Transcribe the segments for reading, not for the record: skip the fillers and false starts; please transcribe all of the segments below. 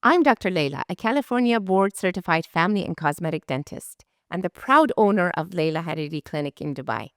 I'm Dr. Leila, a California board-certified family and cosmetic dentist, and the proud owner of Leila Hariri Clinic in Dubai.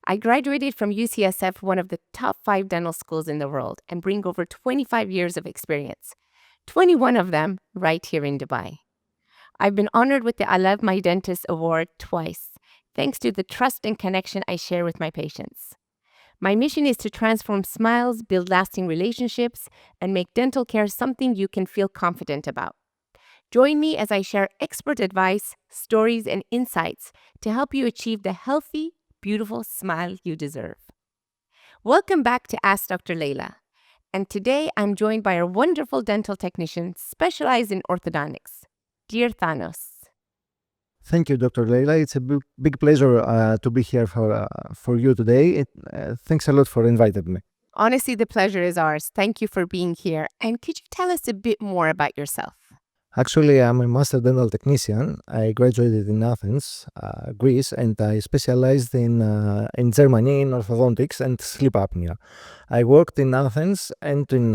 I graduated from UCSF, one of the top 5 dental schools in the world, and bring over 25 years of experience, 21 of them right here in Dubai. I've been honored with the I Love My Dentist award twice, thanks to the trust and connection I share with my patients. My mission is to transform smiles, build lasting relationships, and make dental care something you can feel confident about. Join me as I share expert advice, stories, and insights to help you achieve the healthy, beautiful smile you deserve. Welcome back to Ask Dr. Leila. And today I'm joined by a wonderful dental technician specialized in orthodontics, dear Thanos. Thank you, Dr. Leila. It's a big pleasure to be here for you today. Thanks a lot for inviting me. Honestly, the pleasure is ours. Thank you for being here. And could you tell us a bit more about yourself? Actually, I'm a master dental technician. I graduated in Athens, Greece, and I specialized in Germany in orthodontics and sleep apnea. I worked in Athens and in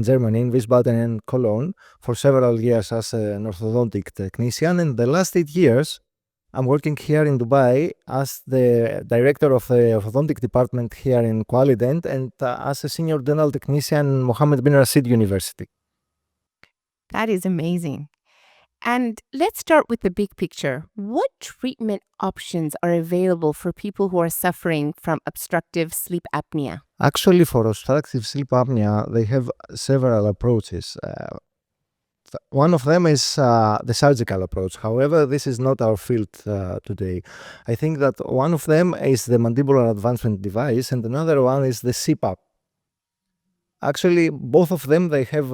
Germany, in Wiesbaden and Cologne, for several years as an orthodontic technician. And the last 8 years, I'm working here in Dubai as the director of the orthodontic department here in Qualident and as a senior dental technician in Mohammed bin Rashid University. That is amazing. And let's start with the big picture. What treatment options are available for people who are suffering from obstructive sleep apnea? Actually, for obstructive sleep apnea, they have several approaches. One of them is the surgical approach. However, this is not our field today. I think that one of them is the Mandibular Advancement Device and another one is the CPAP. Actually, both of them, they have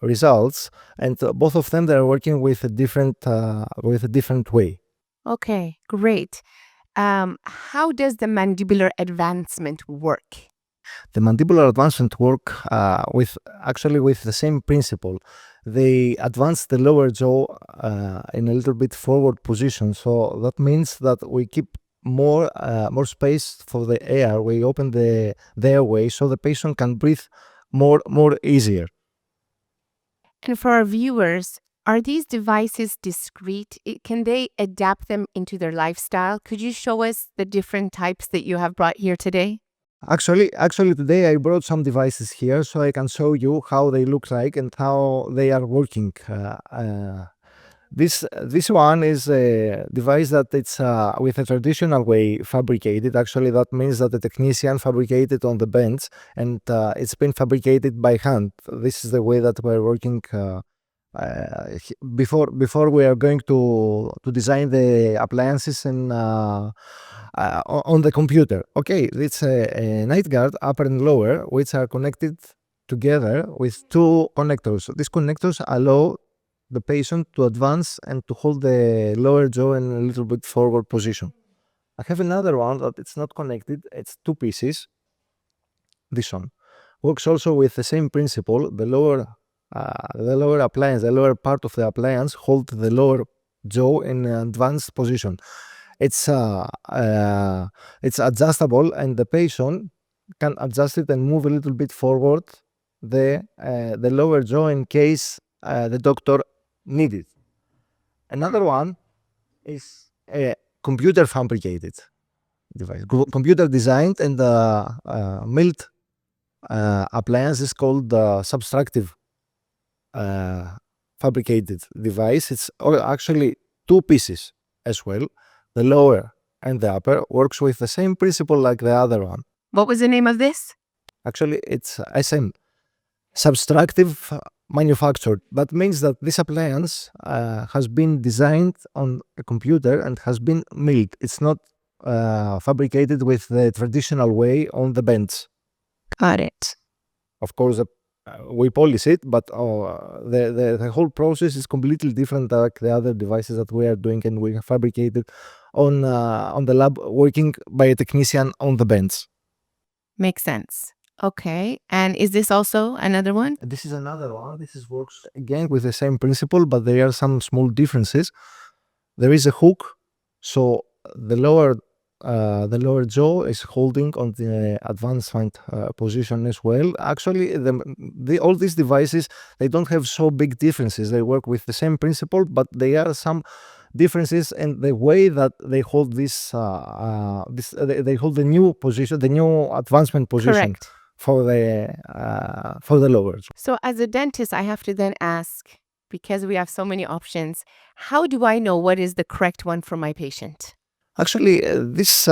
results, and both of them, they're working with a different way. Okay, great. How does the mandibular advancement work? The mandibular advancement work with the same principle. They advance the lower jaw in a little bit forward position, so that means that we keep more space for the air. We open the airway so the patient can breathe more easier. And for our viewers, are these devices discreet? Can they adapt them into their lifestyle? Could you show us the different types that you have brought here today? Actually, today I brought some devices here so I can show you how they look like and how they are working. This one is a device that it's with a traditional way fabricated. Actually, that means that the technician fabricated on the bench and it's been fabricated by hand. This is the way that we're working before we are going to design the appliances and on the computer. Okay, it's a night guard, upper and lower, which are connected together with two connectors. These connectors allow the patient to advance and to hold the lower jaw in a little bit forward position. I have another one that it's not connected. It's two pieces. This one works also with the same principle. The lower appliance, the lower part of the appliance, hold the lower jaw in an advanced position. It's adjustable, and the patient can adjust it and move a little bit forward the lower jaw in case the doctor need it. Another one is a computer fabricated device, computer designed and milled appliance is called the subtractive fabricated device. It's actually two pieces as well. The lower and the upper works with the same principle like the other one. What was the name of this? Actually, it's SM, subtractive manufactured. That means that this appliance has been designed on a computer and has been milled. It's not fabricated with the traditional way on the bench. Got it. Of course, we polish it, but the whole process is completely different like the other devices that we are doing, and we have fabricated on the lab working by a technician on the bench. Makes sense. Okay. And is this also another one? This is another one. This works again with the same principle, but there are some small differences. There is a hook, so the lower the lower jaw is holding on the advancement position as well. Actually, all these devices, they don't have so big differences. They work with the same principle, but there are some differences in the way that they hold they hold the new position, the new advancement position Correct. for the lower jaw. So as a dentist, I have to then ask, because we have so many options, how do I know what is the correct one for my patient? Actually, these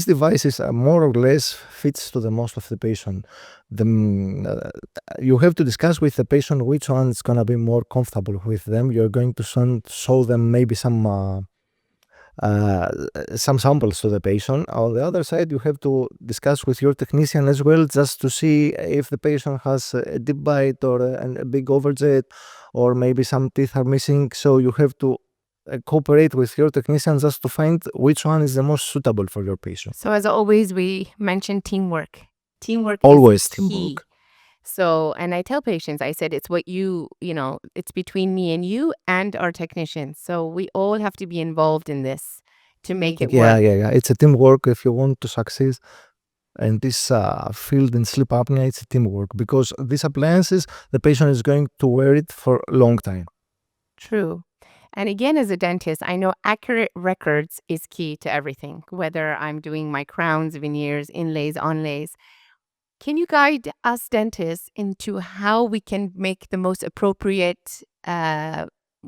devices are more or less fits to the most of the patient. You have to discuss with the patient which one is gonna be more comfortable with them. You're going to show them maybe some samples to the patient. On the other side, you have to discuss with your technician as well, just to see if the patient has a deep bite or a big overjet, or maybe some teeth are missing. So you have to cooperate with your technician just to find which one is the most suitable for your patient. So as always, we mention teamwork. Teamwork Always is key. teamwork. So, and I tell patients, I said, it's what it's between me and you and our technicians. So we all have to be involved in this to make it work. Yeah. It's a teamwork if you want to succeed. And this field in sleep apnea, it's a teamwork, because these appliances, the patient is going to wear it for a long time. True. And again, as a dentist, I know accurate records is key to everything, whether I'm doing my crowns, veneers, inlays, onlays. Can you guide us dentists into how we can make the most appropriate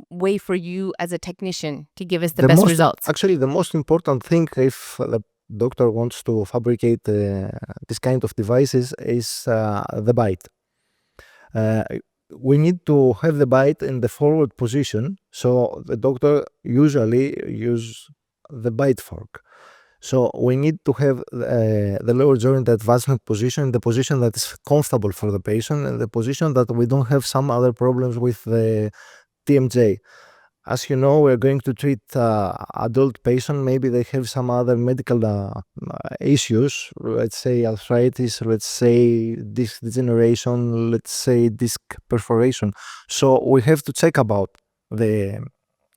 way for you as a technician to give us the best results? Actually, the most important thing, if the doctor wants to fabricate this kind of devices, is the bite. We need to have the bite in the forward position, so the doctor usually use the bite fork. So we need to have the lower jaw in the advancement position, the position that is comfortable for the patient, and the position that we don't have some other problems with the TMJ. As you know, we're going to treat adult patient. Maybe they have some other medical issues, let's say arthritis, let's say disc degeneration, let's say disc perforation. So we have to check about the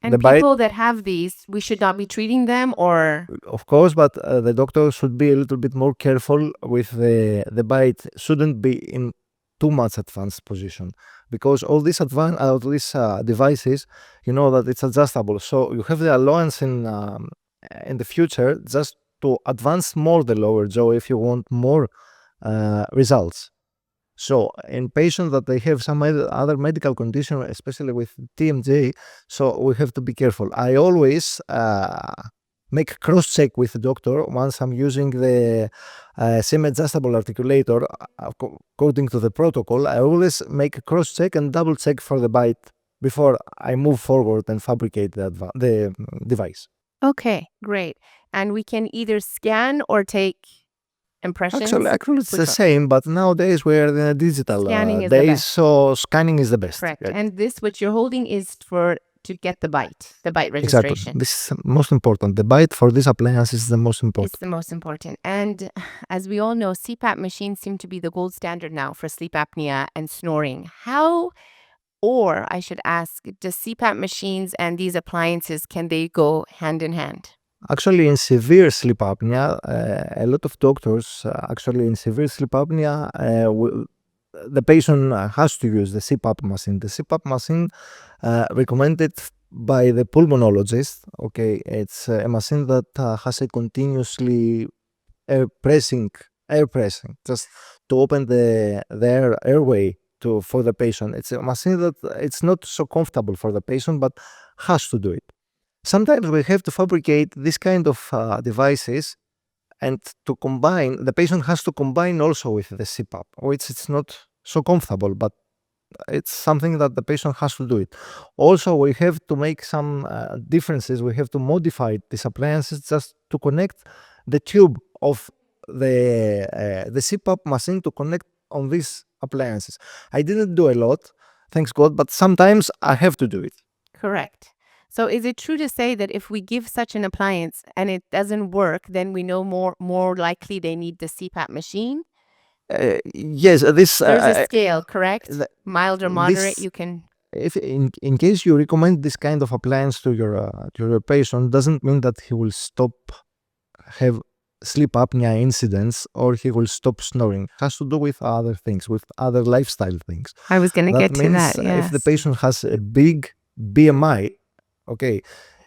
bite. People that have these, we should not be treating them, or? Of course, but the doctor should be a little bit more careful with the bite. Shouldn't be in too much advanced position, because all these devices, you know that it's adjustable. So you have the allowance in the future just to advance more the lower jaw if you want more results. So in patients that they have some other medical condition, especially with TMJ, so we have to be careful. I always make a cross-check with the doctor once I'm using the semi-adjustable articulator. According to the protocol, I always make a cross-check and double-check for the bite before I move forward and fabricate the device. Okay, great. And we can either scan or take impressions? Actually, it's the same, but nowadays we're in a digital Scanning is the days, best. so scanning is the best. Correct. Right. And this, what you're holding, is to get the bite Exactly. registration. This is most important. The bite for this appliance is the most important. It's the most important. And as we all know, CPAP machines seem to be the gold standard now for sleep apnea and snoring. How, or I should ask, does CPAP machines and these appliances, can they go hand in hand? Actually, in severe sleep apnea, a lot of doctors, actually in severe sleep apnea, the patient has to use the CPAP machine. The CPAP machine recommended by the pulmonologist. Okay, it's a machine that has a continuously air pressing, just to open the airway for the patient. It's a machine that it's not so comfortable for the patient, but has to do it. Sometimes we have to fabricate this kind of devices, and to combine, the patient has to combine also with the CPAP, which it's not so comfortable, but it's something that the patient has to do it. Also, we have to make some differences. We have to modify these appliances just to connect the tube of the CPAP machine to connect on these appliances. I didn't do a lot, thanks God, but sometimes I have to do it. Correct. So is it true to say that if we give such an appliance and it doesn't work, then we know more likely they need the CPAP machine? Yes, this There's a scale, correct? Mild or this- moderate, you can. if in case you recommend this kind of appliance to your patient, doesn't mean that he will stop have sleep apnea incidents or he will stop snoring. It has to do with other things, with other lifestyle things. I was going to That get to means that. if the Yes. patient has a big BMI, okay,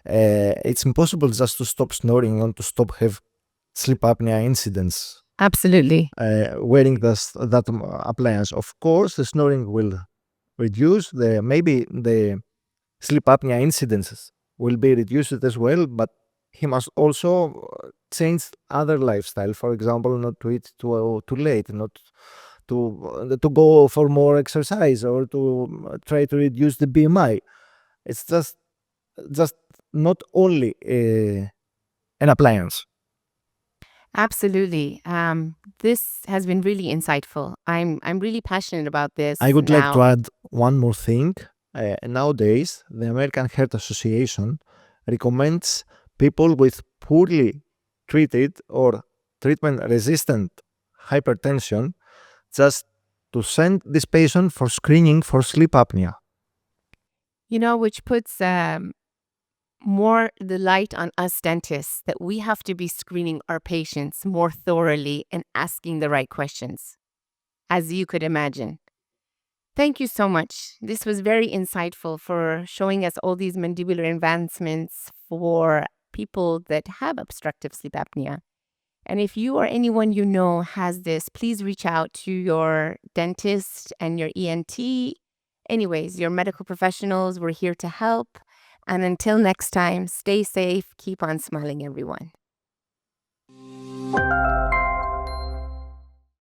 it's impossible just to stop snoring and to stop have sleep apnea incidents Absolutely. wearing that appliance. Of course, the snoring will reduce. Maybe the sleep apnea incidences will be reduced as well, but he must also change other lifestyle. For example, not to eat too late, not to go for more exercise, or to try to reduce the BMI. It's just not only an appliance. Absolutely. This has been really insightful. I'm really passionate about this I would like to now. add one more thing. Nowadays, the American Heart Association recommends people with poorly treated or treatment resistant hypertension just to send this patient for screening for sleep apnea. Which puts more the light on us dentists that we have to be screening our patients more thoroughly and asking the right questions, as you could imagine. Thank you so much. This was very insightful for showing us all these mandibular advancements for people that have obstructive sleep apnea. And if you or anyone you know has this, please reach out to your dentist and your ENT. Anyways, your medical professionals, we're here to help. And until next time, stay safe, keep on smiling, everyone.